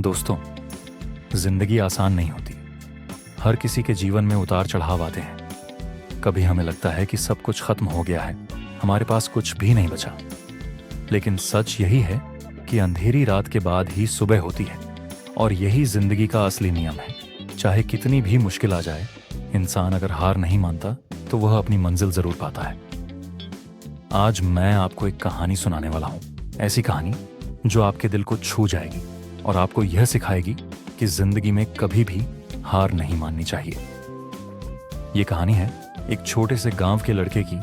दोस्तों, जिंदगी आसान नहीं होती। हर किसी के जीवन में उतार चढ़ाव आते हैं। कभी हमें लगता है कि सब कुछ खत्म हो गया है, हमारे पास कुछ भी नहीं बचा। लेकिन सच यही है कि अंधेरी रात के बाद ही सुबह होती है, और यही जिंदगी का असली नियम है। चाहे कितनी भी मुश्किल आ जाए, इंसान अगर हार नहीं मानता तो वह अपनी मंजिल जरूर पाता है। आज मैं आपको एक कहानी सुनाने वाला हूं, ऐसी कहानी जो आपके दिल को छू जाएगी और आपको यह सिखाएगी कि जिंदगी में कभी भी हार नहीं माननी चाहिए। यह कहानी है एक छोटे से गांव के लड़के की।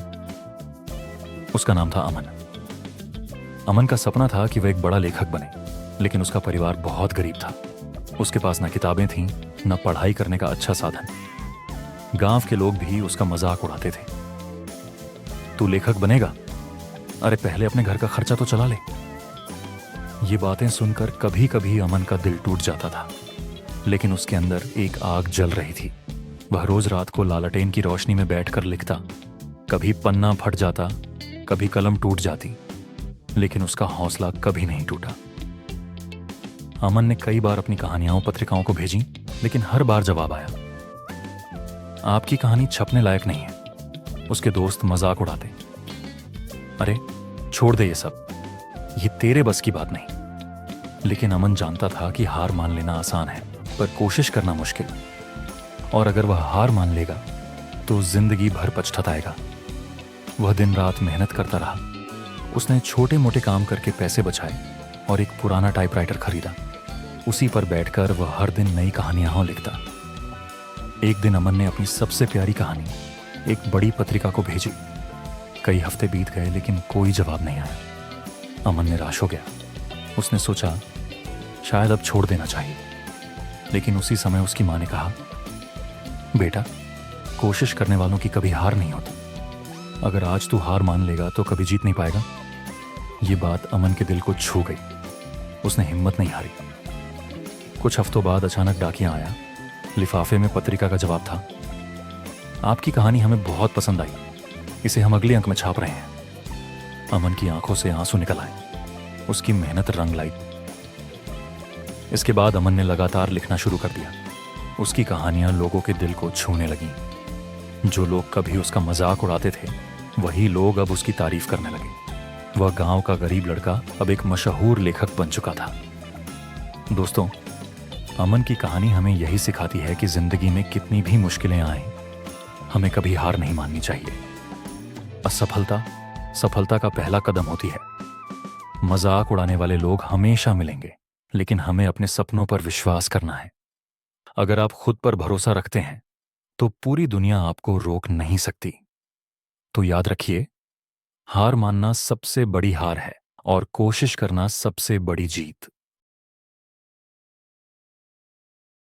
उसका नाम था अमन। अमन का सपना था कि वह एक बड़ा लेखक बने, लेकिन उसका परिवार बहुत गरीब था। उसके पास न किताबें थीं, न पढ़ाई करने का अच्छा साधन। गांव के लोग भी उसका मजाक उड़ाते थे। तू लेखक बनेगा? अरे पहले अपने घर का खर्चा तो चला ले। ये बातें सुनकर कभी कभी अमन का दिल टूट जाता था, लेकिन उसके अंदर एक आग जल रही थी। वह रोज रात को लालटेन की रोशनी में बैठकर लिखता। कभी पन्ना फट जाता, कभी कलम टूट जाती, लेकिन उसका हौसला कभी नहीं टूटा। अमन ने कई बार अपनी कहानियां पत्रिकाओं को भेजी, लेकिन हर बार जवाब आया, आपकी कहानी छपने लायक नहीं है। उसके दोस्त मजाक उड़ाते, अरे छोड़ दे ये सब, ये तेरे बस की बात नहीं। लेकिन अमन जानता था कि हार मान लेना आसान है, पर कोशिश करना मुश्किल। और अगर वह हार मान लेगा तो जिंदगी भर पछताएगा। वह दिन रात मेहनत करता रहा। उसने छोटे मोटे काम करके पैसे बचाए और एक पुराना टाइपराइटर खरीदा। उसी पर बैठकर वह हर दिन नई कहानियां लिखता। एक दिन अमन ने अपनी सबसे प्यारी कहानी एक बड़ी पत्रिका को भेजी। कई हफ्ते बीत गए, लेकिन कोई जवाब नहीं आया। अमन निराश हो गया। उसने सोचा शायद अब छोड़ देना चाहिए, लेकिन उसी समय उसकी मां ने कहा, बेटा, कोशिश करने वालों की कभी हार नहीं होती। अगर आज तू हार मान लेगा तो कभी जीत नहीं पाएगा। ये बात अमन के दिल को छू गई। उसने हिम्मत नहीं हारी। कुछ हफ्तों बाद अचानक डाकिया आया। लिफाफे में पत्रिका का जवाब था, आपकी कहानी हमें बहुत पसंद आई, इसे हम अगले अंक में छाप रहे हैं। अमन की आंखों से आंसू निकल आए। उसकी मेहनत रंग लाई। इसके बाद अमन ने लगातार लिखना शुरू कर दिया। उसकी कहानियां लोगों के दिल को छूने लगीं। जो लोग कभी उसका मजाक उड़ाते थे, वही लोग अब उसकी तारीफ करने लगे। वह गांव का गरीब लड़का अब एक मशहूर लेखक बन चुका था। दोस्तों, अमन की कहानी हमें यही सिखाती है कि जिंदगी में कितनी भी मुश्किलें आए, हमें कभी हार नहीं माननी चाहिए। असफलता सफलता का पहला कदम होती है। मजाक उड़ाने वाले लोग हमेशा मिलेंगे, लेकिन हमें अपने सपनों पर विश्वास करना है। अगर आप खुद पर भरोसा रखते हैं तो पूरी दुनिया आपको रोक नहीं सकती। तो याद रखिए, हार मानना सबसे बड़ी हार है और कोशिश करना सबसे बड़ी जीत।